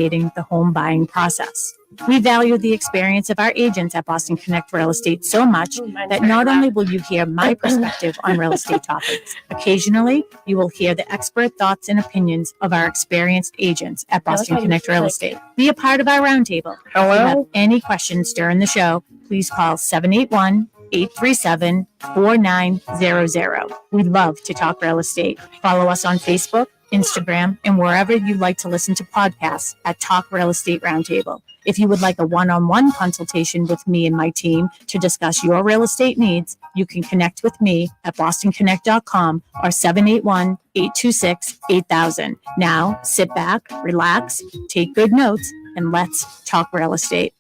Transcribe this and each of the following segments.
the home buying process. We value the experience of our agents at Boston Connect Real Estate so much that not only will you hear my perspective on real estate topics, occasionally you will hear the expert thoughts and opinions of our experienced agents at Boston Connect Real Estate. Be a part of our roundtable. If you have any questions during the show, please call 781-837-4900. We'd love to talk real estate. Follow us on Facebook, Instagram, and wherever you like to listen to podcasts at Talk Real Estate Roundtable. If you would like a one-on-one consultation with me and my team to discuss your real estate needs, you can connect with me at bostonconnect.com or 781-826-8000. Now, sit back, relax, take good notes, and let's talk real estate.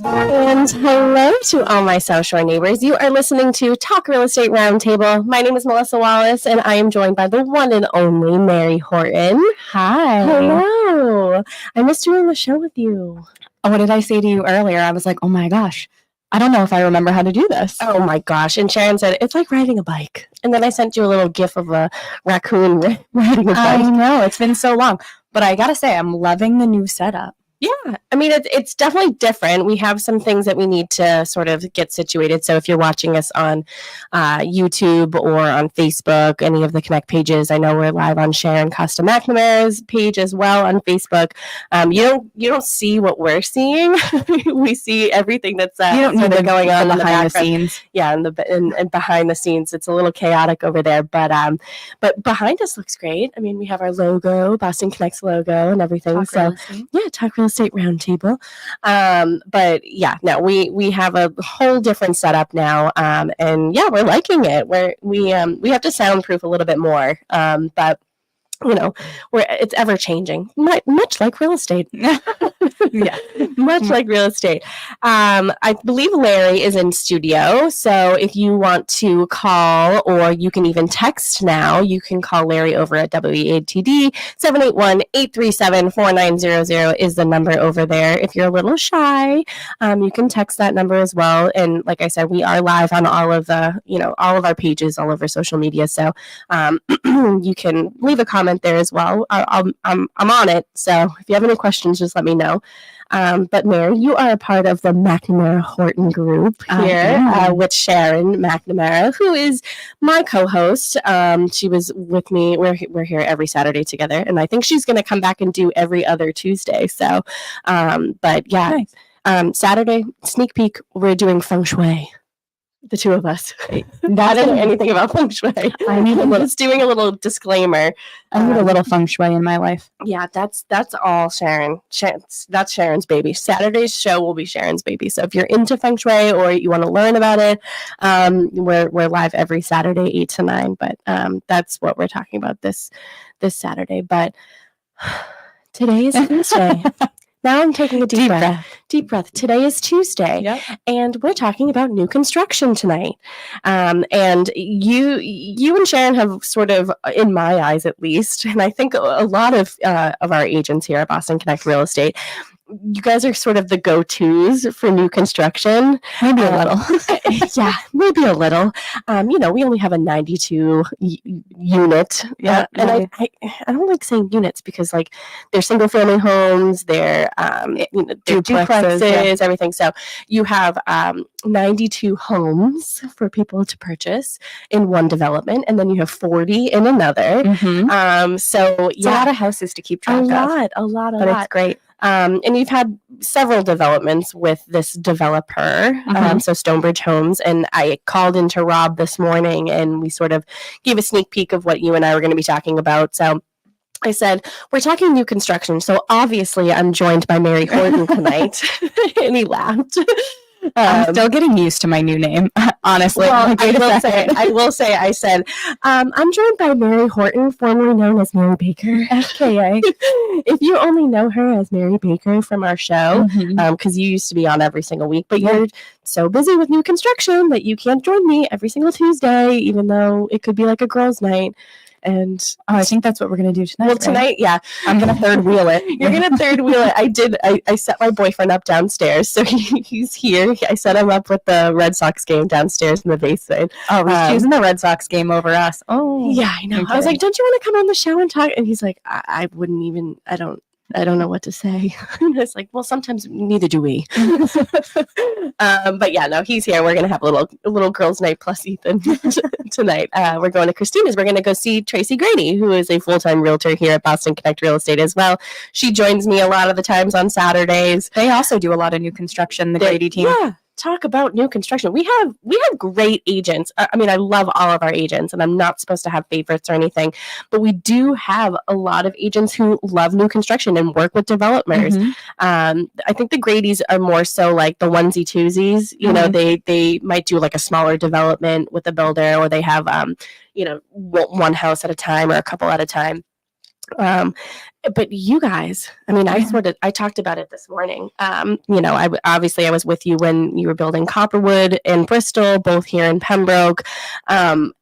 And hello to all my South Shore neighbors. You are listening to Talk Real Estate Roundtable. My name is Melissa Wallace, and I am joined by the one and only Mary Horton. Hi. Hello. I missed doing the show with you. Oh, what did I say to you earlier? I was like, oh my gosh, I don't know if I remember how to do this. Oh my gosh. And Sharon said, it's like riding a bike. And then I sent you a little gif of a raccoon riding a bike. I know, it's been so long. But I gotta say, I'm loving the new setup. Yeah, I mean, it's definitely different. We have some things that we need to sort of get situated. So if you're watching us on YouTube or on Facebook, any of the Connect pages, I know we're live on Sharon Costa McNamara's page as well on Facebook. You don't see what we're seeing. We see everything that's going on behind the scenes. Yeah, and behind the scenes, it's a little chaotic over there. But behind us looks great. I mean, we have our logo, Boston Connect's logo, and everything. Talk Real Estate Roundtable. But yeah, no, we have a whole different setup now. And yeah, we're liking it. We have to soundproof a little bit more. But you know, it's ever changing, much like real estate. Yeah, much like real estate. I believe Larry is in studio, so if you want to call, or you can even text now, you can call Larry over at WEATD. 781-837-4900 is the number over there. If you're a little shy, you can text that number as well. And like I said, we are live on all of our pages, all over social media. So you can leave a comment there as well. I'm on it, so if you have any questions, just let me know. But Mary, you are a part of the McNamara Horton group here with Sharon McNamara, who is my co-host. She was with me. We're here every Saturday together, and I think she's going to come back and do every other Tuesday. So, but yeah, nice. Saturday sneak peek. We're doing feng shui. The two of us. Not anything about feng shui. I'm just doing a little disclaimer. I need a little feng shui in my life. Yeah, that's all Sharon. That's Sharon's baby. Saturday's show will be Sharon's baby. So if you're into feng shui or you want to learn about it, we're live every Saturday, 8 to 9. But that's what we're talking about this Saturday. But today is Tuesday. Now I'm taking a deep breath. Deep breath. Today is Tuesday, and we're talking about new construction tonight. And you and Sharon have sort of, in my eyes at least, and I think a lot of our agents here at Boston Connect Real Estate, you guys are sort of the go-tos for new construction. Maybe a little. Yeah, maybe a little. We only have a 92 unit. Yeah. And I don't like saying units because, like, they're single-family homes, they're duplexes, everything. So you have 92 homes for people to purchase in one development, and then you have 40 in another. Mm-hmm. So it's a lot of houses to keep track of. A lot. But it's great. And you've had several developments with this developer, so Stonebridge Homes, and I called into Rob this morning and we sort of gave a sneak peek of what you and I were going to be talking about. So I said, we're talking new construction, so obviously I'm joined by Mary Horton tonight. And he laughed. I'm still getting used to my new name, honestly. Well, I will say, I said, I'm joined by Mary Horton, formerly known as Mary Baker, FKA. If you only know her as Mary Baker from our show, because you used to be on every single week, but you're so busy with new construction that you can't join me every single Tuesday, even though it could be like a girls' night. And I think that's what we're going to do tonight. Well, tonight, yeah. I'm going to third wheel it. You're going to third wheel it. I set my boyfriend up downstairs, so he's here. I set him up with the Red Sox game downstairs in the basement. Oh, he's choosing the Red Sox game over us. Oh, yeah, I know. I was like, don't you want to come on the show and talk? And he's like, I wouldn't even, I don't I don't know what to say. It's like, well, sometimes neither do we. But yeah, no, he's here. We're going to have a little girls' night plus Ethan tonight. We're going to Christina's. We're going to go see Tracy Grady, who is a full-time realtor here at Boston Connect Real Estate as well. She joins me a lot of the times on Saturdays. They also do a lot of new construction, the Grady team. Yeah. Talk about new construction. We have great agents. I mean, I love all of our agents, and I'm not supposed to have favorites or anything, but we do have a lot of agents who love new construction and work with developers. I think the Gradys are more so like the onesie twosies. You know, they might do like a smaller development with a builder, or they have one house at a time or a couple at a time. But you guys, I mean, I talked about it this morning. I was with you when you were building Copperwood and Bristol, both here in Pembroke, and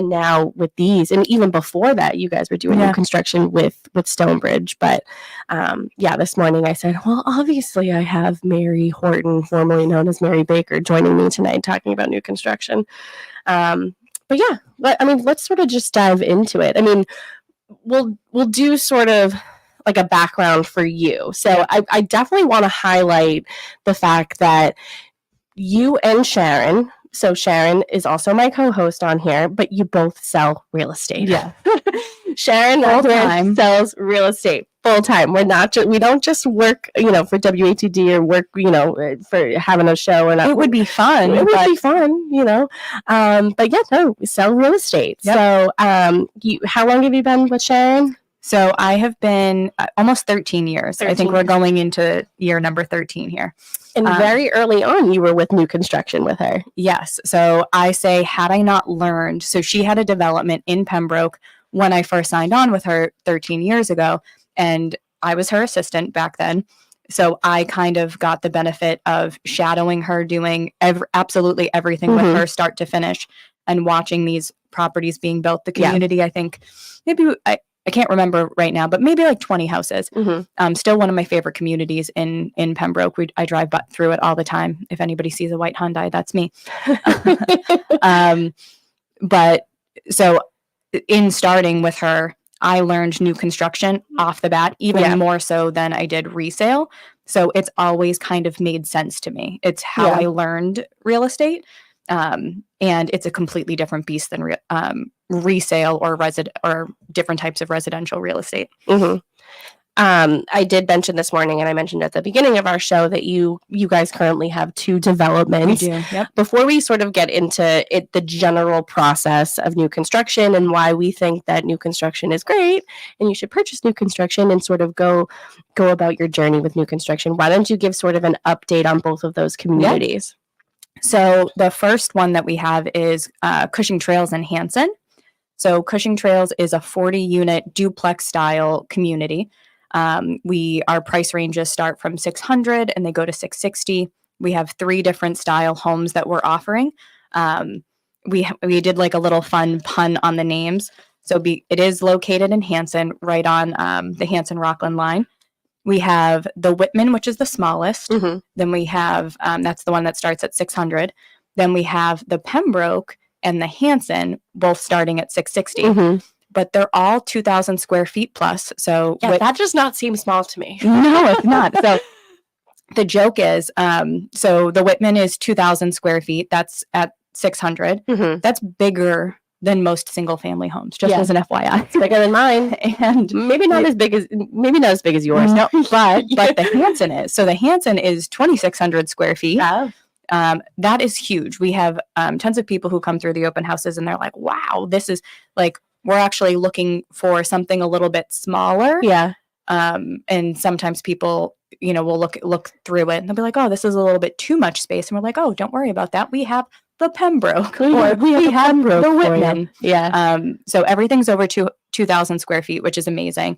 now with these, and even before that, you guys were doing new construction with Stonebridge. But this morning I said, well, obviously I have Mary Horton, formerly known as Mary Baker, joining me tonight talking about new construction. Let's sort of just dive into it. I mean, we'll do sort of like a background for you. So I definitely want to highlight the fact that you and Sharon, so Sharon is also my co-host on here, but you both sell real estate. Yeah. Sharon sells real estate full time. We don't just work, for WATD or work, for having a show. And it would be fun. It would be fun, we sell real estate. Yep. So, how long have you been with Sharon? So I have been almost 13 years. I think we're going into year number 13 here. And very early on, you were with new construction with her. Yes. So I say, had I not learned, so she had a development in Pembroke when I first signed on with her 13 years ago, and I was her assistant back then. So I kind of got the benefit of shadowing her, doing absolutely everything with her start to finish, and watching these properties being built. The community, I think, maybe I can't remember right now, but maybe like 20 houses. Still one of my favorite communities in Pembroke. I drive through it all the time. If anybody sees a white Hyundai, that's me. But so in starting with her, I learned new construction off the bat, even more so than I did resale. So it's always kind of made sense to me. It's how I learned real estate. And it's a completely different beast than resale or different types of residential real estate. I did mention this morning, and I mentioned at the beginning of our show, that you guys currently have 2 developments. We do. Yep. Before we sort of get into the general process of new construction and why we think that new construction is great and you should purchase new construction and sort of go about your journey with new construction, why don't you give sort of an update on both of those communities? So the first one that we have is Cushing Trails in Hanson. So Cushing Trails is a 40-unit duplex style community. Our price ranges start from $600 and they go to $660. We have 3 different style homes that we're offering. We did like a little fun pun on the names. So it is located in Hanson, right on the Hanson-Rockland line. We have the Whitman, which is the smallest. Then we have, that's the one that starts at $600. Then we have the Pembroke and the Hanson, both starting at $660. But they're all 2,000 square feet plus. So that does not seem small to me. No, it's not. So the joke is, so the Whitman is 2,000 square feet. That's at $600. That's bigger than most single family homes, just as an FYI. It's bigger than mine. And maybe not as big as yours. No, but the Hanson is. So the Hanson is 2,600 square feet. That is huge. We have tons of people who come through the open houses and they're like, wow, this is like, we're actually looking for something a little bit smaller. And sometimes people, will look through it and they'll be like, oh, this is a little bit too much space. And we're like, oh, don't worry about that. We have the Pembroke, or we have the Whitman. So everything's over 2,000 square feet, which is amazing.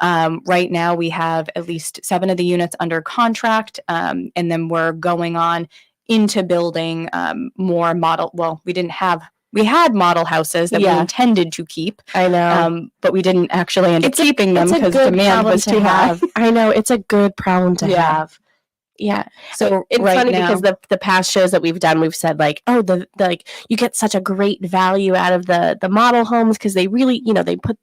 Right now we have at least 7 of the units under contract. And then we're going on into building more model. Well, we had model houses that we intended to keep. I know. But we didn't actually end up keeping them because demand was too high. I know. It's a good problem to have. Yeah. So It's right funny now, because the past shows that we've done, we've said like, oh, the like you get such a great value out of the model homes because they really, they put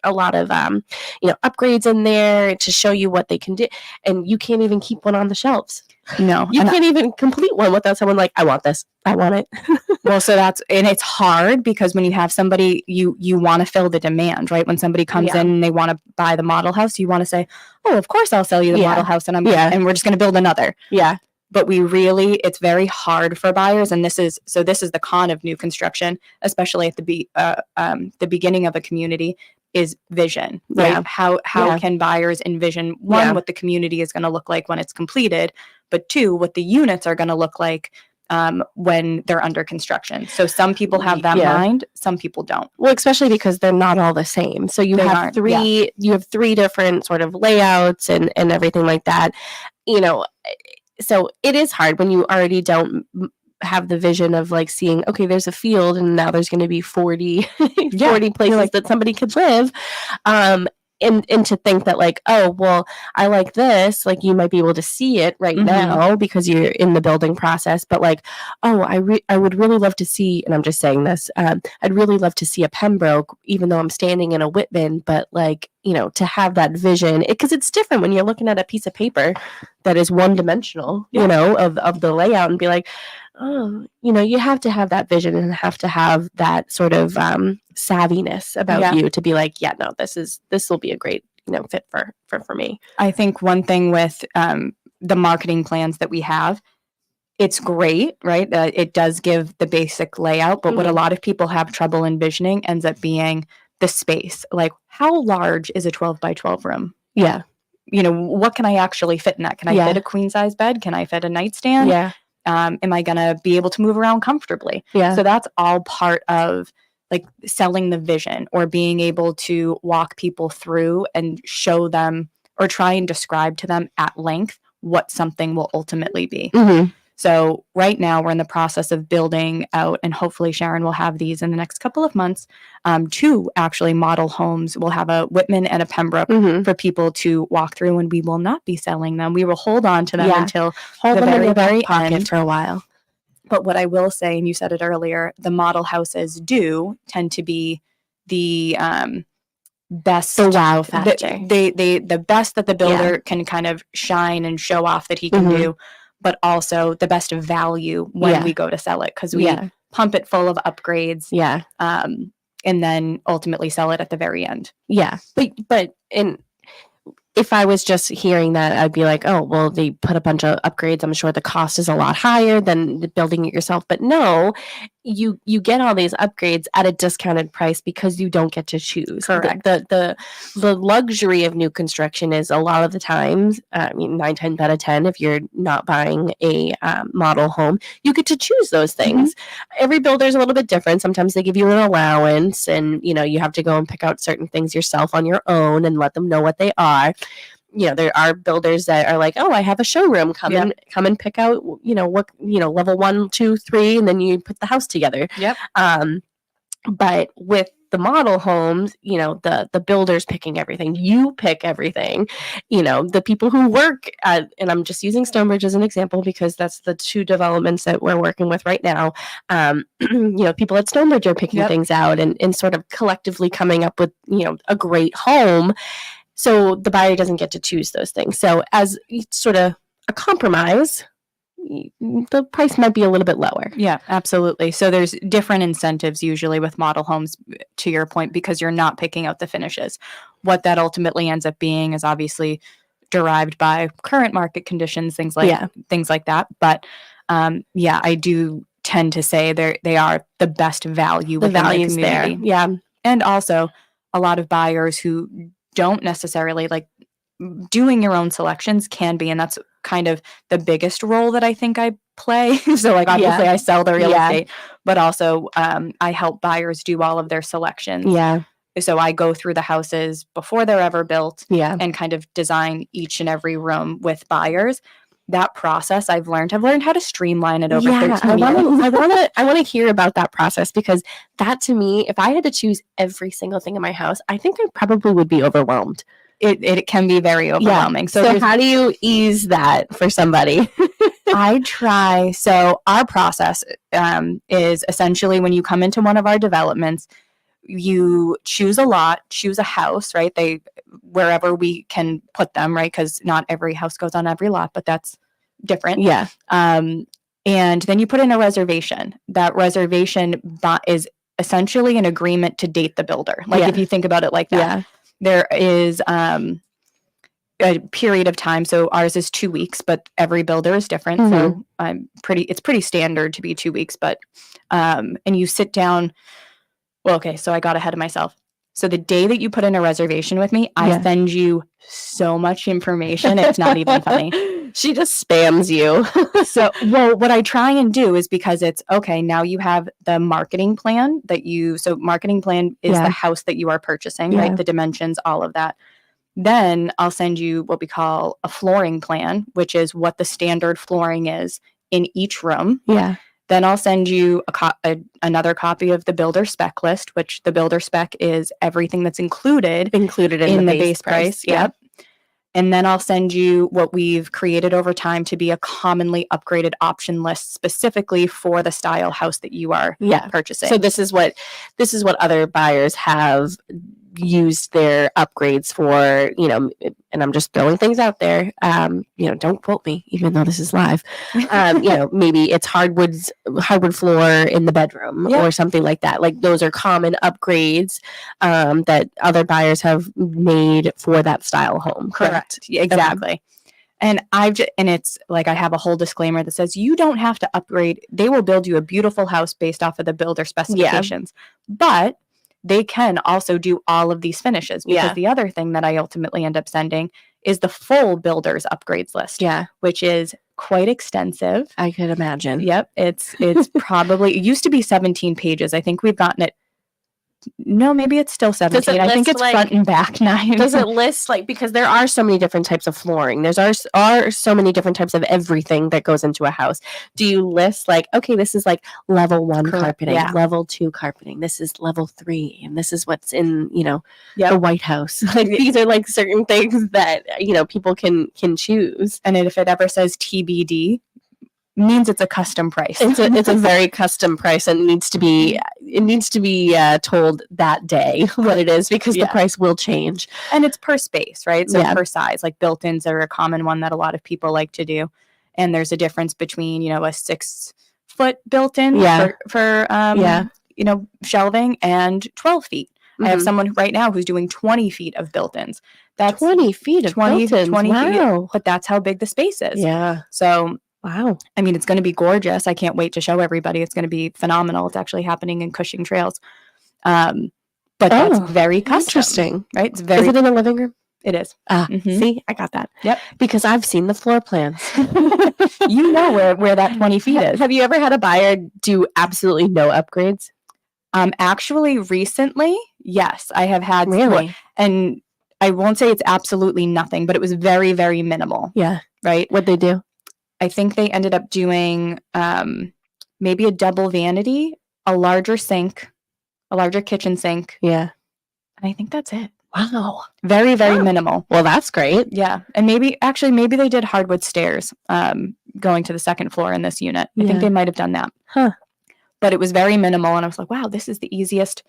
a lot of upgrades in there to show you what they can do, and you can't even keep one on the shelves. no, You and can't even complete one without someone like, I want this, I want it. well, so and it's hard because when you have somebody, you want to fill the demand, right? When somebody comes Yeah. in and they want to buy the model house, you want to say, oh, of course I'll sell you the Yeah. model house, and Yeah. and we're just going to build another. Yeah. But it's very hard for buyers, and this is the con of new construction, especially at the beginning of a community, is vision, right? Yeah. How Yeah. can buyers envision, one, Yeah. what the community is going to look like when it's completed, but two, what the units are going to look like when they're under construction. So some people have that Yeah. mind, some people don't. Well, especially because they're not all the same. So you They have aren't, three different sort of layouts and everything like that. So it is hard when you already don't have the vision of like seeing, okay, there's a field and now there's going to be 40 places that somebody could live. And to think that like, oh, well, I like this, like you might be able to see it right now because you're in the building process, but like, oh, I would really love to see, and I'm just saying this, I'd really love to see a Pembroke, even though I'm standing in a Whitman, but like, to have that vision, because it's different when you're looking at a piece of paper that is one dimensional, of the layout, and be like, oh, you have to have that vision and have to have that sort of savviness about you to be like, yeah, no, this will be a great, fit for me. I think one thing with the marketing plans that we have, it's great, right? It does give the basic layout, but what a lot of people have trouble envisioning ends up being the space. Like, how large is a 12 by 12 room? Yeah. What can I actually fit in that? Can I fit a queen size bed? Can I fit a nightstand? Yeah. Am I going to be able to move around comfortably? Yeah. So that's all part of like selling the vision, or being able to walk people through and show them or try and describe to them at length what something will ultimately be. So right now we're in the process of building out, and hopefully Sharon will have these in the next couple of months, 2 actually model homes. We'll have a Whitman and a Pembroke for people to walk through, and we will not be selling them. We will hold on to them until hold the them in very, your back very pocket end for a while. But what I will say, and you said it earlier, the model houses tend to be the best, the wow factor. The best that the builder can kind of shine and show off that he can do, but also the best value when we go to sell it, because we pump it full of upgrades. Yeah. And then ultimately sell it at the very end. Yeah. But if I was just hearing that, I'd be like, oh, well, they put a bunch of upgrades. I'm sure the cost is a lot higher than building it yourself. But no, you get all these upgrades at a discounted price because you don't get to choose. Correct. The luxury of new construction is a lot of the times, 9 times out of 10, if you're not buying a model home, you get to choose those things. Every builder is a little bit different. Sometimes they give you an allowance, and you have to go and pick out certain things yourself on your own and let them know what they are. There are builders that are like, oh, I have a showroom. Come and pick out, what, level 1, 2, 3, and then you put the house together. Yep. But with the model homes, the builders picking everything, you pick everything, the people who work at, and I'm just using Stonebridge as an example because that's the 2 developments that we're working with right now. People at Stonebridge are picking things out and sort of collectively coming up with, a great home. So the buyer doesn't get to choose those things. So as sort of a compromise, the price might be a little bit lower. Yeah, absolutely. So there's different incentives usually with model homes, to your point, because you're not picking out the finishes. What that ultimately ends up being is obviously derived by current market conditions, things like that. But I do tend to say they are the best value within the community. There. Yeah. And also a lot of buyers who don't necessarily like doing your own selections can be, and that's kind of the biggest role that I think I play. So like obviously I sell the real estate, but also I help buyers do all of their selections. Yeah. So I go through the houses before they're ever built and kind of design each and every room with buyers. That process I've learned how to streamline it over 13 years. I want to hear about that process, because that, to me, if I had to choose every single thing in my house, I think I probably would be overwhelmed. it can be very overwhelming. So, So how do you ease that for somebody? I try. So our process is essentially when you come into one of our developments, you choose a lot, choose a house, right? Wherever we can put them, right? Because not every house goes on every lot, but that's different. Yeah. And then you put in a reservation. That reservation is essentially an agreement to date the builder. Like if you think about it like that, there is a period of time. So ours is 2 weeks, but every builder is different. So it's pretty standard to be 2 weeks, but and you sit down. Well, okay, so I got ahead of myself. So the day that you put in a reservation with me, I send you so much information. It's not even funny. She just spams you. So, well, what I try and do is because it's okay, now you have the marketing plan so marketing plan is the house that you are purchasing, right? The dimensions, all of that. Then I'll send you what we call a flooring plan, which is what the standard flooring is in each room. Yeah. Then I'll send you another copy of the builder spec list, which the builder spec is everything that's included in the base price. Yep. And then I'll send you what we've created over time to be a commonly upgraded option list specifically for the style house that you are purchasing. So this is what other buyers have used their upgrades for, and I'm just throwing things out there. Don't quote me, even though this is live. Maybe it's hardwood floor in the bedroom or something like that. Like those are common upgrades that other buyers have made for that style home. Correct. Exactly. And it's like I have a whole disclaimer that says you don't have to upgrade. They will build you a beautiful house based off of the builder specifications. But they can also do all of these finishes because the other thing that I ultimately end up sending is the full builder's upgrades list, which is quite extensive. I could imagine. Yep. It's probably, it used to be 17 pages. I think we've gotten it. No, maybe it's still 17. I think it's front and back 9. Does it list because there are so many different types of flooring. There are so many different types of everything that goes into a house. Do you list okay, this is level 1 carpeting, level 2 carpeting. This is level 3, and this is what's in the White House. These are certain things that people can choose. And if it ever says TBD, means it's a custom price. It's a very custom price, and it needs to be told that day what it is because the price will change. And it's per space, right? So per size, like built-ins are a common one that a lot of people like to do. And there's a difference between a 6-foot built-in for shelving and 12 feet. I have someone right now who's doing 20 feet of built-ins. That's 20 feet of built-ins. 20 wow. feet, but that's how big the space is. Yeah. So wow. I mean, it's going to be gorgeous. I can't wait to show everybody. It's going to be phenomenal. It's actually happening in Cushing Trails. But that's very custom. Interesting. Right? Is it in the living room? It is. See, I got that. Yep. Because I've seen the floor plans. You know where that 20 feet is. Have you ever had a buyer do absolutely no upgrades? Actually, recently, yes, I have had. Really? And I won't say it's absolutely nothing, but it was very, very minimal. Yeah. Right? What'd they do? I think they ended up doing maybe a double vanity, a larger sink, a larger kitchen sink. Yeah. And I think that's it. Wow. Very, very minimal. Well, that's great. Yeah. And maybe they did hardwood stairs going to the second floor in this unit. I think they might have done that. Huh. But it was very minimal. And I was like, wow, this is the easiest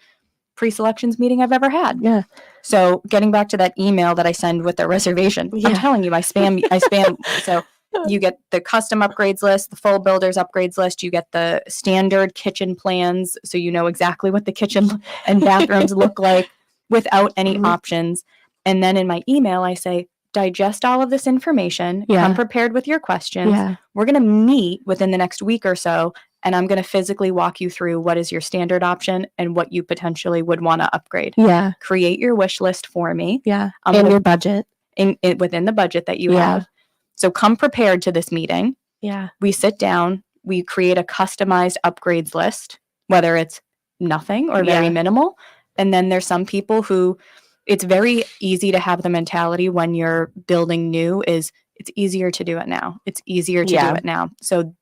pre-selections meeting I've ever had. Yeah. So getting back to that email that I send with the reservation, I'm telling you, I spam. So you get the custom upgrades list, the full builder's upgrades list. You get the standard kitchen plans. So you know exactly what the kitchen and bathrooms look like without any options. And then in my email, I say, digest all of this information. Come prepared with your questions. We're going to meet within the next week or so. And I'm going to physically walk you through what is your standard option and what you potentially would want to upgrade. Yeah. Create your wish list for me. Yeah. And your budget. Within the budget that you have. So come prepared to this meeting. Yeah. We sit down, we create a customized upgrades list, whether it's nothing or very minimal. And then there's some people who it's very easy to have the mentality when you're building new is it's easier to do it now. It's easier to do it now. So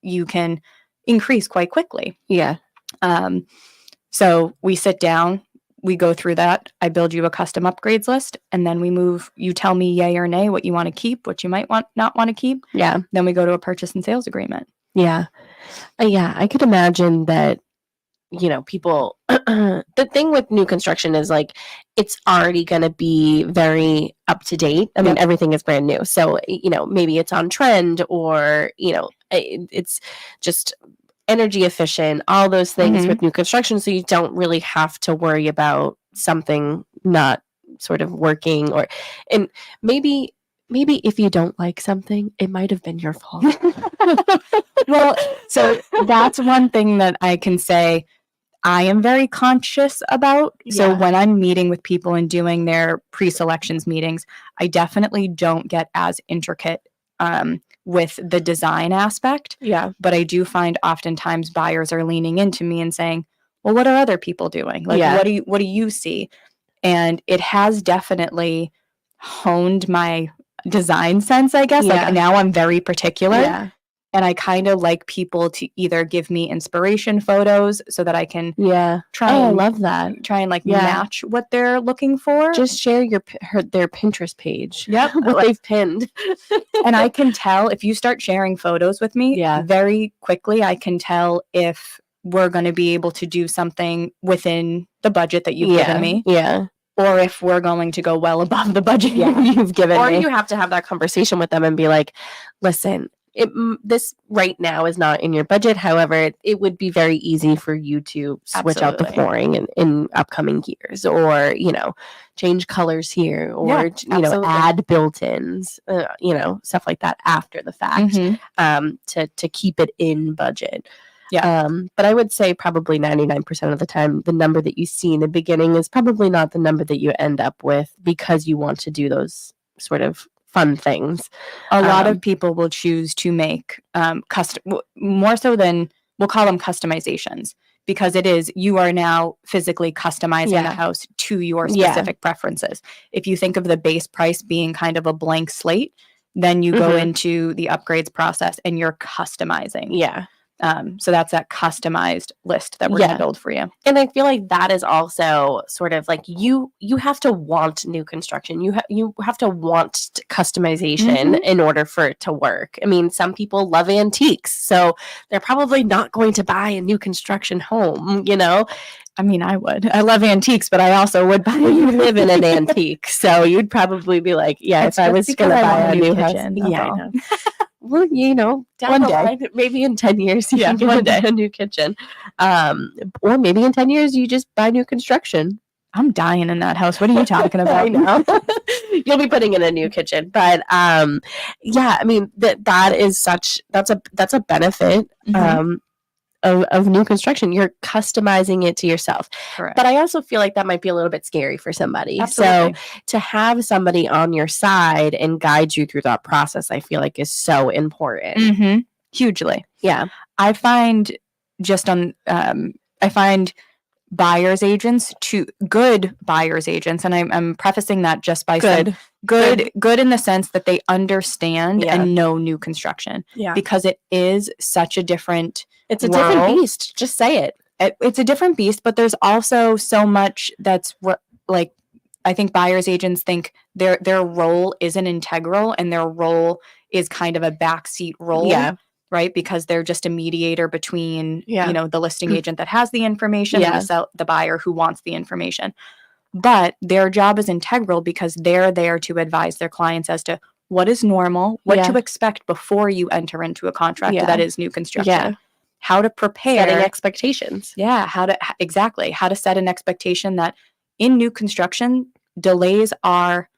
you can increase quite quickly. Yeah. So we sit down, we go through that. I build you a custom upgrades list, and then you tell me yay or nay, what you want to keep, what you might not want to keep. Yeah. Then we go to a purchase and sales agreement. Yeah. Yeah. I could imagine that, people, the thing with new construction is like, it's already going to be very up to date. I mean, everything is brand new. So, maybe it's on trend, or, it's just energy efficient, all those things with new construction. So you don't really have to worry about something not sort of working, and maybe if you don't like something, it might have been your fault. Well, so that's one thing that I can say I am very conscious about. So when I'm meeting with people and doing their pre-selections meetings, I definitely don't get as intricate with the design aspect. Yeah. But I do find oftentimes buyers are leaning into me and saying, well, what are other people doing? Like, what do you see? And it has definitely honed my design sense, I guess. Like, now I'm very particular. Yeah. And I kind of like people to either give me inspiration photos so that I can try I and love that. try and match what they're looking for. Just share their Pinterest page. Yep. What they've pinned. And I can tell if you start sharing photos with me, very quickly I can tell if we're going to be able to do something within the budget that you've given me. Yeah. Or if we're going to go well above the budget you've given me. Or you have to have that conversation with them and be like, listen, this right now is not in your budget. However, it would be very easy for you to switch out the flooring in upcoming years, or, change colors here, or, add built-ins, stuff like that after the fact, to keep it in budget. Yeah. But I would say probably 99% of the time, the number that you see in the beginning is probably not the number that you end up with, because you want to do those sort of fun things. A lot of people will choose to make more so than, we'll call them customizations, because you are now physically customizing the house to your specific preferences. If you think of the base price being kind of a blank slate, then you go into the upgrades process and you're customizing. Yeah. So that's that customized list that we're going to build for you. And I feel like that is also sort of like you have to want new construction. You have to want customization in order for it to work. I mean, some people love antiques, so they're probably not going to buy a new construction home, I mean, I would. I love antiques, but I also would buy. You live in an antique, so you'd probably be like, if I was going to buy a new kitchen. Yeah. Well, down One the day. line, maybe in 10 years, you can one get a new kitchen. Or maybe in 10 years, you just buy new construction. I'm dying in that house. What are you talking about? I know. You'll be putting in a new kitchen. But I mean, that's a benefit of new construction. You're customizing it to yourself. Correct. But I also feel like that might be a little bit scary for somebody. Absolutely. So to have somebody on your side and guide you through that process, I feel like is so important. Hugely. Yeah. I find buyer's agents good buyer's agents, and I'm prefacing that just by saying good in the sense that they understand and know new construction. Yeah. Because it is such a different It's a different beast. Just say it. It's a different beast, but there's also so much that's like, I think buyer's agents think their role isn't integral, and their role is kind of a backseat role. Yeah. Right? Because they're just a mediator between, the listing agent that has the information and the buyer who wants the information. But their job is integral because they're there to advise their clients as to what is normal, what to expect before you enter into a contract that is new construction. Yeah. How to prepare. Setting expectations. Yeah. How to set an expectation that in new construction, delays are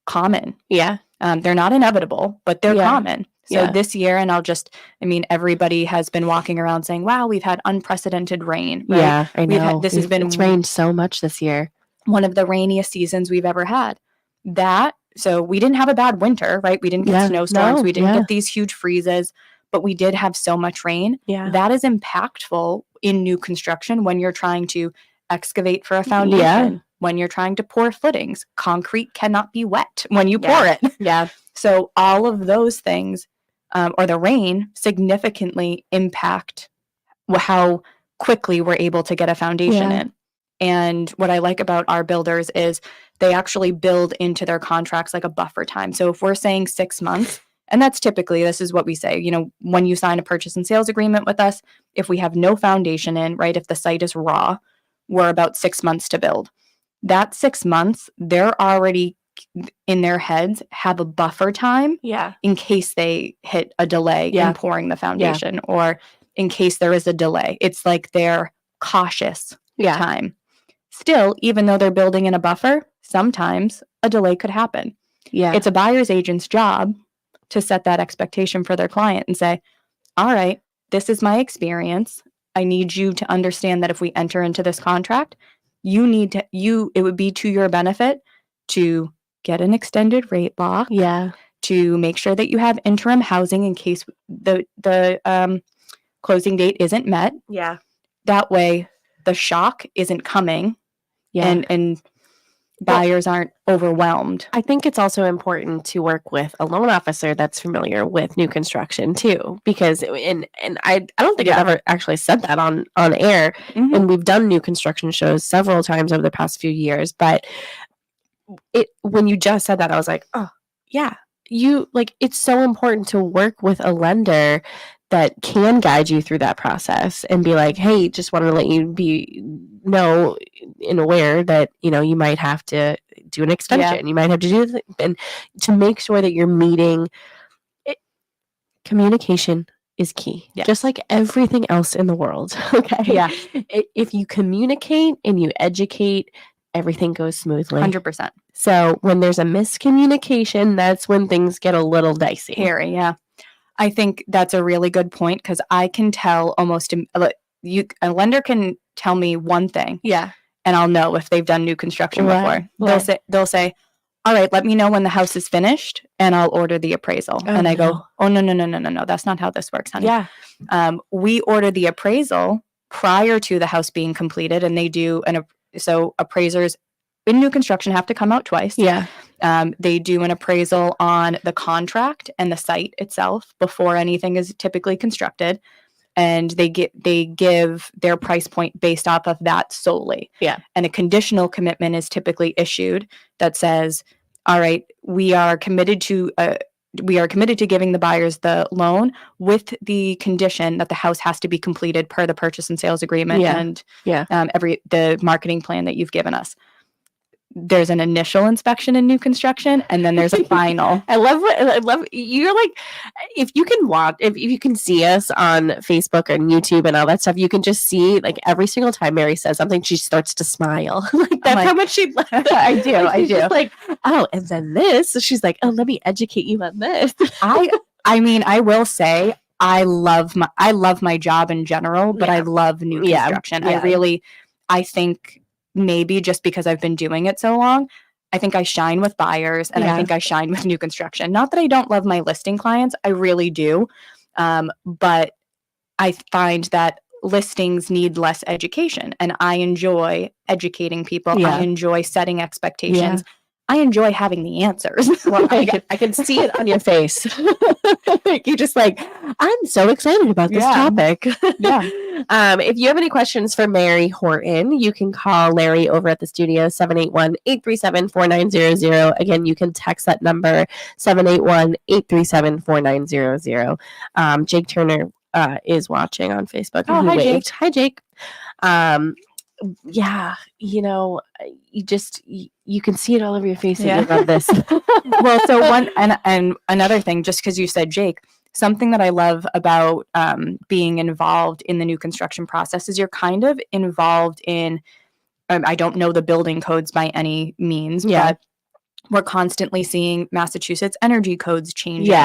common. Yeah. They're not inevitable, but they're common. So this year, and everybody has been walking around saying, wow, we've had unprecedented rain. Right? Yeah, I know. It's rained so much this year. One of the rainiest seasons we've ever had. So we didn't have a bad winter, right? We didn't get snowstorms. We didn't get these huge freezes, but we did have so much rain. Yeah. That is impactful in new construction when you're trying to excavate for a foundation. Yeah. When you're trying to pour footings. Concrete cannot be wet when you pour it. Yeah. So all of those things, or the rain, significantly impact how quickly we're able to get a foundation in. And what I like about our builders is they actually build into their contracts like a buffer time. So if we're saying 6 months, and that's typically, this is what we say, when you sign a purchase and sales agreement with us, if we have no foundation in, right, if the site is raw, we're about 6 months to build. That 6 months, they're already in their heads have a buffer time in case they hit a delay in pouring the foundation or in case there is a delay. It's like their cautious time. Still, even though they're building in a buffer, sometimes a delay could happen. It's a buyer's agent's job to set that expectation for their client and say, all right, this is my experience. I need you to understand that if we enter into this contract, it would be to your benefit to get an extended rate lock, to make sure that you have interim housing in case the closing date isn't met. That way the shock isn't coming and buyers aren't overwhelmed. I think it's also important to work with a loan officer that's familiar with new construction too, because and I don't think I've ever actually said that on air. And we've done new construction shows several times over the past few years, but when you just said that, I was like, oh yeah, it's so important to work with a lender that can guide you through that process and be like, hey, just wanted to let you know and aware that, you might have to do an extension. You might have to do this, and to make sure that you're meeting it. Communication is key, just like everything else in the world. Okay. If you communicate and you educate, everything goes smoothly. 100%. So when there's a miscommunication, that's when things get a little dicey. Hairy, I think that's a really good point because I can tell almost a lender can tell me one thing, and I'll know if they've done new construction before. They'll say, "All right, let me know when the house is finished, and I'll order the appraisal." And I go, "Oh no, that's not how this works, honey." We order the appraisal prior to the house being completed, and they do so appraisers in new construction have to come out twice. They do an appraisal on the contract and the site itself before anything is typically constructed. And they give their price point based off of that solely. And a conditional commitment is typically issued that says, all right, we are committed to giving the buyers the loan with the condition that the house has to be completed per the purchase and sales agreement and the marketing plan that you've given us. There's an initial inspection in new construction, and then there's a final. I love you're like, if you can see us on Facebook and YouTube and all that stuff, you can just see like every single time Mary says something, she starts to smile. That's how much she I do. Like, oh, and then this. So she's like, oh, let me educate you on this. I mean, I will say I love my job in general, but I love new construction. I think maybe just because I've been doing it so long, I think I shine with buyers and I think I shine with new construction. Not that I don't love my listing clients, I really do. But I find that listings need less education, and I enjoy educating people. I enjoy setting expectations. I enjoy having the answers. Well, I can see it on your face. You're just like, I'm so excited about this topic. If you have any questions for Mary Horton, you can call Larry over at the studio, 781-837-4900. Again, you can text that number, 781-837-4900. Jake Turner is watching on Facebook. Oh, hi, Jake. Hi, Jake. You can see it all over your face if you love this. Well, so one and another thing, just because you said Jake, something that I love about being involved in the new construction process is you're kind of involved in, I don't know the building codes by any means, but we're constantly seeing Massachusetts energy codes changing,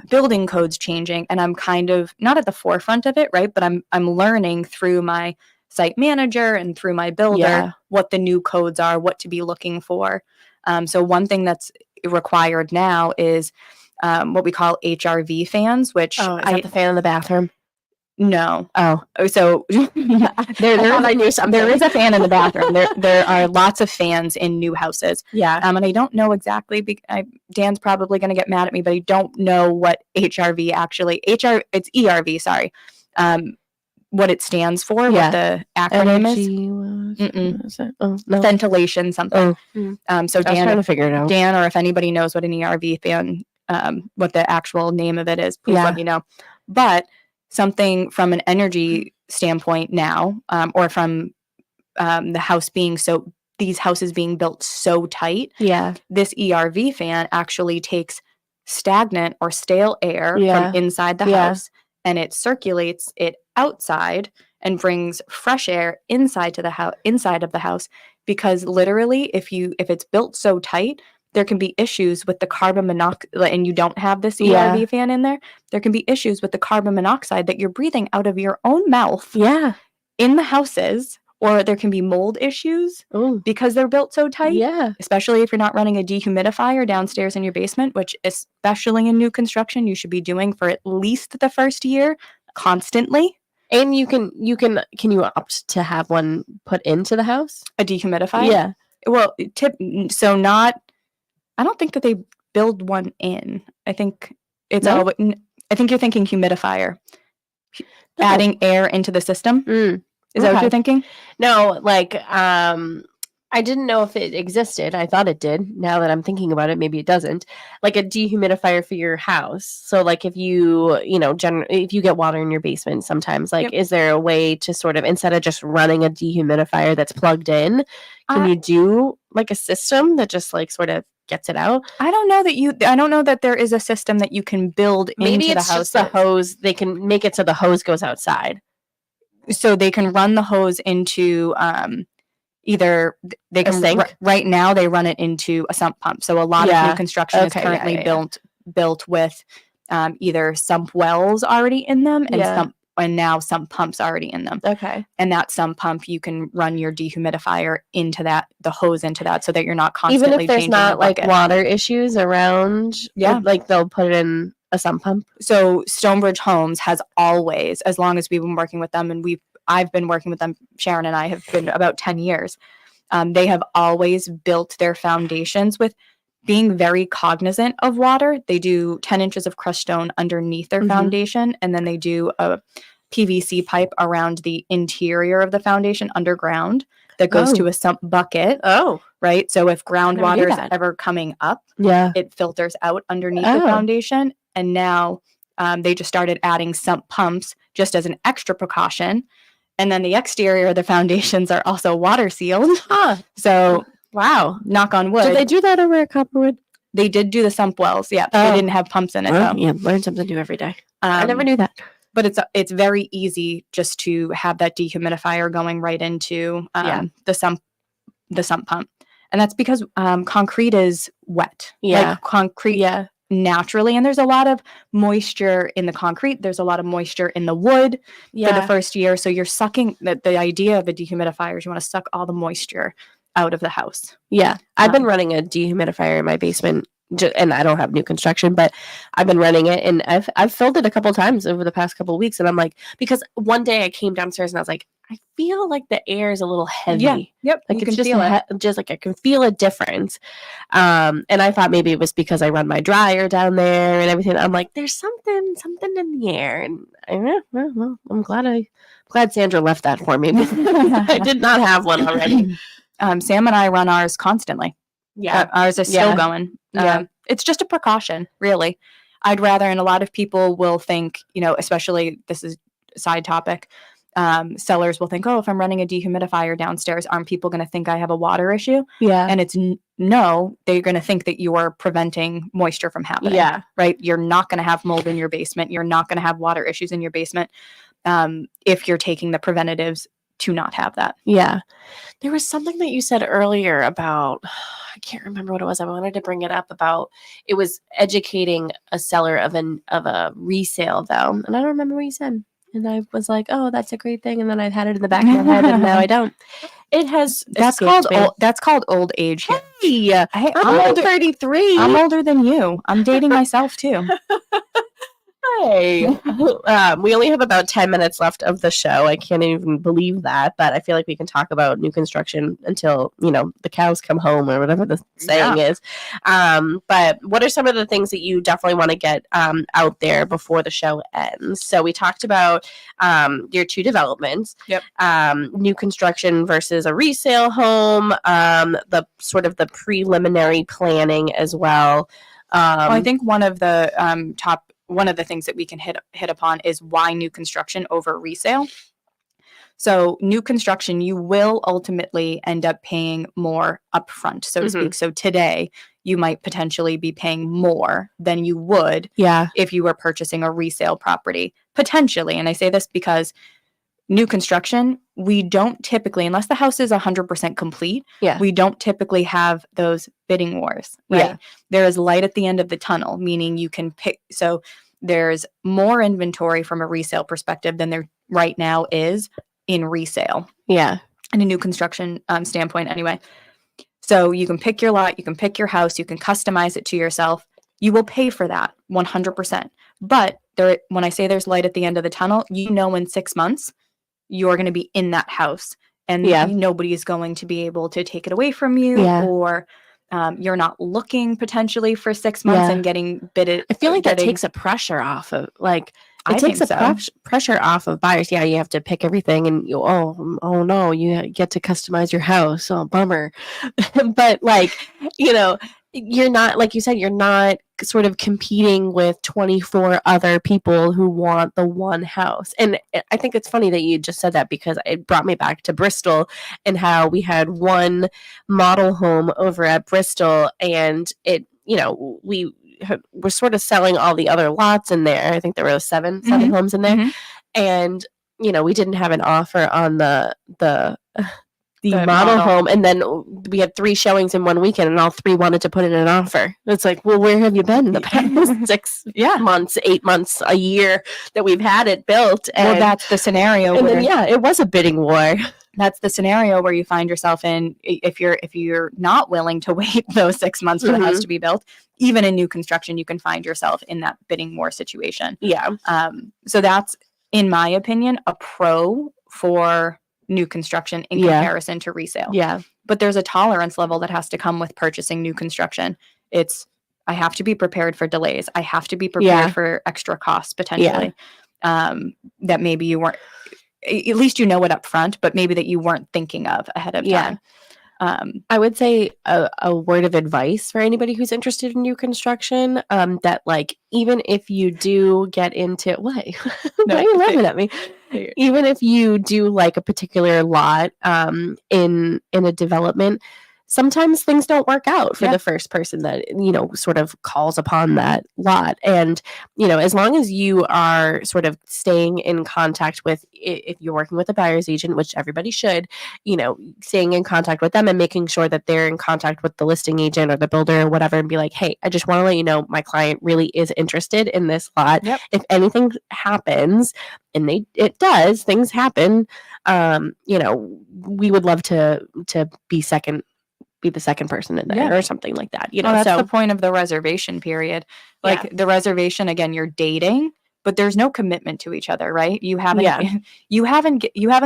building codes changing, and I'm kind of not at the forefront of it, right? But I'm learning through my site manager and through my builder what the new codes are, what to be looking for. So one thing that's required now is what we call HRV fans, which is that the fan in the bathroom? No. Oh, so there is a fan in the bathroom. There are lots of fans in new houses. And I don't know exactly. Dan's probably going to get mad at me, but I don't know what HRV actually. It's ERV. Sorry. What it stands for, what the acronym is. Mm-mm. Is it? Oh, no. Ventilation, something. Oh. So I was trying Dan, to figure it out. or if anybody knows what an ERV fan, what the actual name of it is, please Yeah. let me know. But something from an energy standpoint now, or from the house being these houses being built so tight, Yeah. this ERV fan actually takes stagnant or stale air Yeah. from inside the Yeah. house, and it circulates it outside and brings fresh air inside of the house, because literally if it's built so tight, there can be issues with the carbon monoxide, and you don't have this ERV fan in there can be issues with the carbon monoxide that you're breathing out of your own mouth Yeah. in the houses, or there can be mold issues Oh. because they're built so tight. Yeah. Especially if you're not running a dehumidifier downstairs in your basement, which especially in new construction, you should be doing for at least the first year constantly. And can you opt to have one put into the house? A dehumidifier? Yeah. Well, I don't think that they build one in. I think it's No? I think you're thinking humidifier. Adding air into the system. Is that what you're thinking? No, like I didn't know if it existed. I thought it did. Now that I'm thinking about it, maybe it doesn't. Like a dehumidifier for your house. So like if you if you get water in your basement sometimes, like is there a way to sort of, instead of just running a dehumidifier that's plugged in, can you do like a system that just like sort of gets it out? I don't know that there is a system that you can build into the house. Maybe it's just the hose. They can make it so the hose goes outside. So they can run the hose into either they can sink? Right now they run it into a sump pump. So a lot of new construction is currently built with either sump wells already in them and now sump pumps already in them. Okay. And that sump pump, you can run your dehumidifier into that, the hose into that, so that you're not constantly even if there's changing not the like bucket. water issues around. Yeah. Like they'll put it in a sump pump. So Stonebridge Homes has always, as long as we've been working with them, and I've been working with them, Sharon and I have been about 10 years. They have always built their foundations with being very cognizant of water. They do 10 inches of crushed stone underneath their foundation, and then they do a PVC pipe around the interior of the foundation underground that goes to a sump bucket. Oh. Right? So if groundwater is ever coming up, it filters out underneath the foundation. And now they just started adding sump pumps just as an extra precaution. And then the exterior of the foundations are also water sealed. So, wow. Knock on wood. Did they do that over at Copperwood? They did do the sump wells. Yeah. They didn't have pumps in it, though. Yeah, learn something new every day. I never knew that. But it's very easy just to have that dehumidifier going right into the sump pump. And that's because concrete is wet. Yeah. Like concrete naturally. And there's a lot of moisture in the concrete. There's a lot of moisture in the wood for the first year. So you're sucking, the idea of a dehumidifier is you want to suck all the moisture out of the house. Yeah. I've been running a dehumidifier in my basement, and I don't have new construction, but I've been running it, and I've filled it a couple times over the past couple of weeks. And I'm like, because one day I came downstairs and I was like, I feel like the air is a little heavy. Yeah. Yep. Like you it's can feel it. just like I can feel a difference. And I thought maybe it was because I run my dryer down there and everything. I'm like, there's something in the air. And I'm glad Sandra left that for me. I did not have one already. Sam and I run ours constantly. Yeah. Ours is still going. It's just a precaution, really. I'd rather, and a lot of people will think, especially, this is a side topic, sellers will think, oh, if I'm running a dehumidifier downstairs, aren't people going to think I have a water issue? Yeah. And it's no, they're going to think that you are preventing moisture from happening. Yeah. Right? You're not going to have mold in your basement. You're not going to have water issues in your basement if you're taking the preventatives to not have that. Yeah. There was something that you said earlier about, I can't remember what it was. I wanted to bring it up about, it was educating a seller of a resale though. And I don't remember what you said. And I was like, oh, that's a great thing. And then I've had it in the back of my head and now I don't. It has, that's called old age. Hey, I'm only 33. I'm older than you. I'm dating myself too. Yay! We only have about 10 minutes left of the show. I can't even believe that, but I feel like we can talk about new construction until, the cows come home or whatever the saying is. But what are some of the things that you definitely want to get out there before the show ends? So we talked about your two developments. Yep. New construction versus a resale home, the sort of the preliminary planning as well. Well, I think one of the things that we can hit upon is why new construction over resale. So new construction, you will ultimately end up paying more upfront, so to speak. So today, you might potentially be paying more than you would if you were purchasing a resale property, potentially. And I say this because new construction, we don't typically, unless the house is 100% complete, we don't typically have those bidding wars, right? Yeah. There is light at the end of the tunnel, meaning you can pick. So there's more inventory from a resale perspective than there right now is in resale. Yeah. In a new construction standpoint, anyway. So you can pick your lot, you can pick your house, you can customize it to yourself. You will pay for that 100%. But when I say there's light at the end of the tunnel, in 6 months, you're going to be in that house and nobody is going to be able to take it away from you or you're not looking potentially for 6 months and getting bidded. I feel like that takes a pressure off of pressure off of buyers. Yeah, you have to pick everything and oh no, you get to customize your house. Oh, bummer. But you're not, like you said, you're not sort of competing with 24 other people who want the one house. And I think it's funny that you just said that because it brought me back to Bristol and how we had one model home over at Bristol and we were sort of selling all the other lots in there. I think there were seven homes in there. And, we didn't have an offer on the model home, and then we had 3 showings in one weekend, and all 3 wanted to put in an offer. It's like, well, where have you been the past 6 months, 8 months, a year that we've had it built? And that's the scenario. And then it was a bidding war. That's the scenario where you find yourself in if you're not willing to wait those 6 months for the house to be built. Even in new construction, you can find yourself in that bidding war situation. Yeah. So that's, in my opinion, a pro for new construction in comparison to resale. Yeah. But there's a tolerance level that has to come with purchasing new construction. I have to be prepared for delays. I have to be prepared for extra costs potentially. That maybe you weren't, at least it up front, but maybe that you weren't thinking of ahead of time. I would say a word of advice for anybody who's interested in new construction, that even if you do get into what? Why are you laughing at me? Even if you do like a particular lot in a development, sometimes things don't work out for the first person that, sort of calls upon that lot. And, as long as you are sort of staying in contact with, if you're working with a buyer's agent, which everybody should, staying in contact with them and making sure that they're in contact with the listing agent or the builder or whatever, and be like, hey, I just want to let you know my client really is interested in this lot. Yep. If anything happens, and it does, things happen, we would love to be the second person in there or something like that. That's the point of the reservation period. The reservation, again, you're dating, but there's no commitment to each other, right? You haven't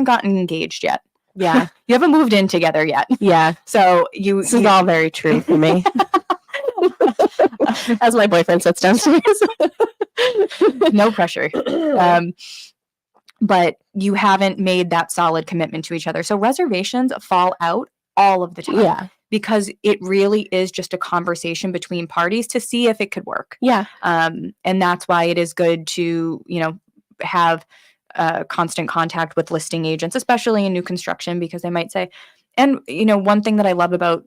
gotten engaged yet. Yeah. You haven't moved in together yet. Yeah. So this is all very true for me. As my boyfriend sits downstairs. No pressure. But you haven't made that solid commitment to each other. So reservations fall out all of the time. Yeah. Because it really is just a conversation between parties to see if it could work. Yeah. And that's why it is good to, have constant contact with listing agents, especially in new construction, because they might say, and, one thing that I love about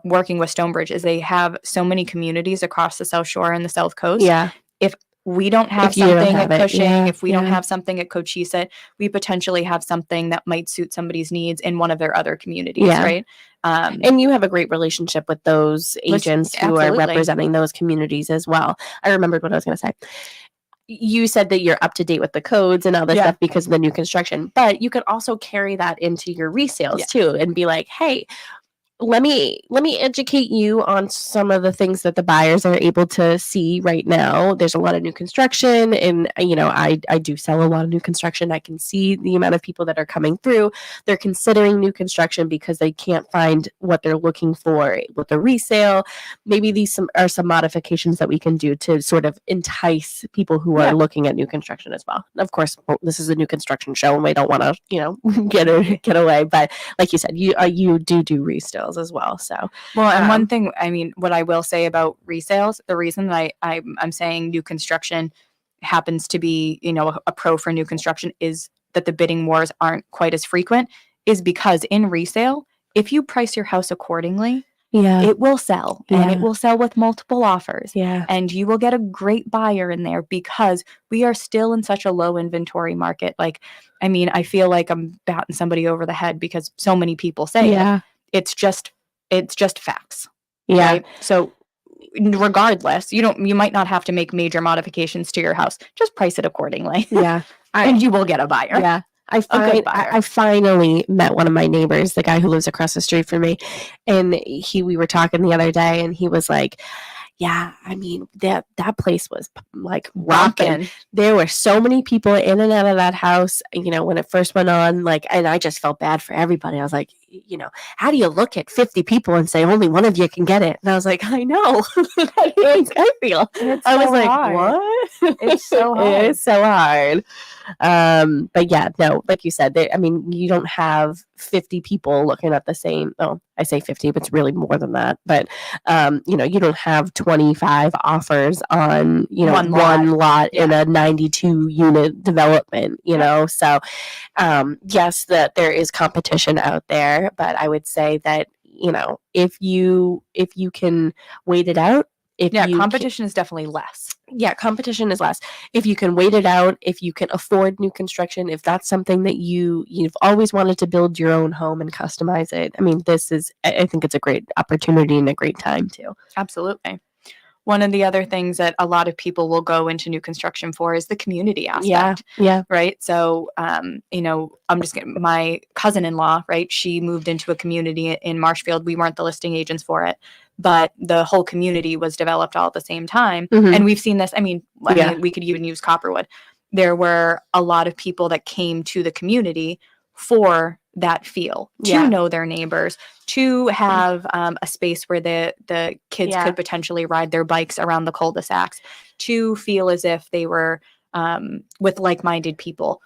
working with Stonebridge is they have so many communities across the South Shore and the South Coast. Yeah. If we don't have something at Cushing, if we don't have something at Cochise, we potentially have something that might suit somebody's needs in one of their other communities, right? And you have a great relationship with those agents who are representing those communities as well. I remembered what I was going to say. You said that you're up to date with the codes and all this stuff because of the new construction, but you could also carry that into your resales too and be like, hey, let me educate you on some of the things that the buyers are able to see right now. There's a lot of new construction, and I do sell a lot of new construction. I can see the amount of people that are coming through. They're considering new construction because they can't find what they're looking for with the resale. Maybe these are some modifications that we can do to sort of entice people who are looking at new construction as well. Of course, this is a new construction show, and we don't want to get away. But like you said, you do resales as well. So and one thing, I mean, what I will say about resales, the reason that I'm saying new construction happens to be, a pro for new construction is that the bidding wars aren't quite as frequent, is because in resale, if you price your house accordingly, it will sell, and it will sell with multiple offers. And you will get a great buyer in there because we are still in such a low inventory market. Like, I mean, I feel like I'm batting somebody over the head because so many people say it. It's just facts. Right? So regardless, you might not have to make major modifications to your house. Just price it accordingly. And you will get a buyer. I finally met one of my neighbors, the guy who lives across the street from me, and we were talking the other day, and he was like, yeah, I mean, that place was like rocking. There were so many people in and out of that house, when it first went on, and I just felt bad for everybody. I was like, how do you look at 50 people and say only one of you can get it? And I was like, I know. I feel. I was like, hard. What? It's so hard. It's so hard. But yeah, no, like you said, you don't have 50 people looking at the same. Oh, I say 50, but it's really more than that. But you don't have 25 offers on one lot in a 92 unit development. So yes, that there is competition out there, but I would say that if you can wait it out. Competition is definitely less. Yeah, competition is less. If you can wait it out, if you can afford new construction, if that's something that you've always wanted to build your own home and customize it, I think it's a great opportunity and a great time too. Absolutely. One of the other things that a lot of people will go into new construction for is the community aspect. Yeah. Right. So, I'm just getting my cousin-in-law, right? She moved into a community in Marshfield. We weren't the listing agents for it, but the whole community was developed all at the same time. Mm-hmm. And we've seen this. I mean, we could even use Copperwood. There were a lot of people that came to the community for that feel, to know their neighbors, to have a space where the kids could potentially ride their bikes around the cul-de-sacs, to feel as if they were with like-minded people.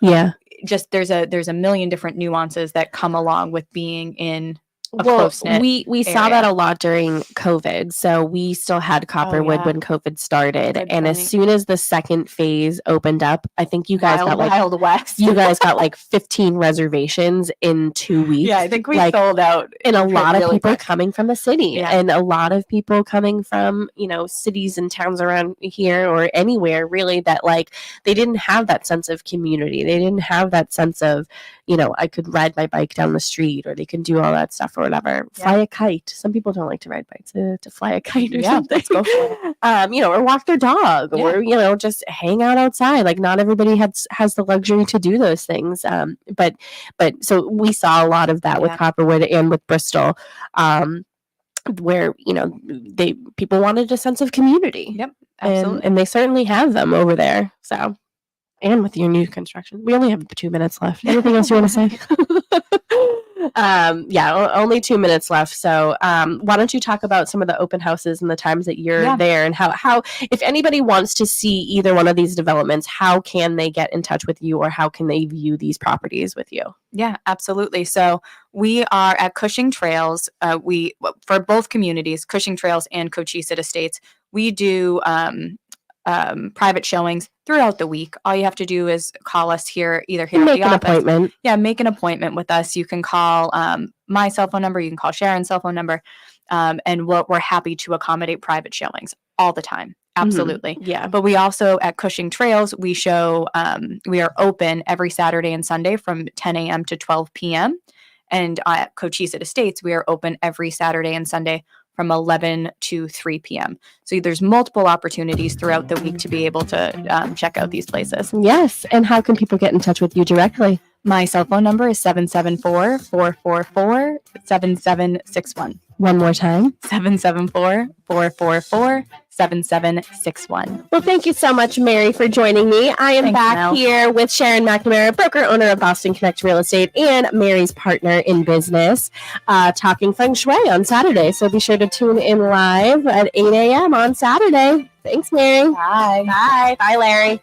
Just there's a million different nuances that come along with being in a close-knit we saw that a lot during COVID. So we still had Copperwood when COVID started. And as soon as the second phase opened up, I think you guys got Wild West. You guys got 15 reservations in 2 weeks. Yeah, I think we sold out. And a lot of people coming from the city. Yeah. And a lot of people coming from, cities and towns around here or anywhere really that they didn't have that sense of community. They didn't have that sense of, I could ride my bike down the street, or they can do all that stuff or whatever. Fly a kite. Some people don't like to ride bikes. To fly a kite or something. Let's go for it. Or walk their dog, or just hang out outside. Not everybody has the luxury to do those things. But so we saw a lot of that with Copperwood and with Bristol, where people wanted a sense of community. Yep, absolutely. And they certainly have them over there. So. And with your new construction, we only have 2 minutes left. Anything else you want to say? Only 2 minutes left. So why don't you talk about some of the open houses and the times that you're there, and how if anybody wants to see either one of these developments, how can they get in touch with you, or how can they view these properties with you? Yeah, absolutely. So we are at Cushing Trails. For both communities, Cushing Trails and Cochise Estates, we do private showings throughout the week. All you have to do is call us either here at the office. Make an appointment. Yeah, make an appointment with us. You can call my cell phone number. You can call Sharon's cell phone number. And we're happy to accommodate private showings all the time. Absolutely. Mm-hmm. Yeah. But we also, at Cushing Trails, we show, we are open every Saturday and Sunday from 10 a.m. to 12 p.m. And at Cochise Estates, we are open every Saturday and Sunday from 11 to 3 p.m. So there's multiple opportunities throughout the week to be able to check out these places. Yes. And how can people get in touch with you directly? My cell phone number is 774-444-7761. One more time. 774-444-7761. Well, thank you so much, Mary, for joining me. I am Thanks, back Mel. here with Sharon McNamara, broker owner of Boston Connect Real Estate, and Mary's partner in business, talking feng shui on Saturday. So be sure to tune in live at 8 a.m. on Saturday. Thanks, Mary. Bye. Bye. Bye, Larry.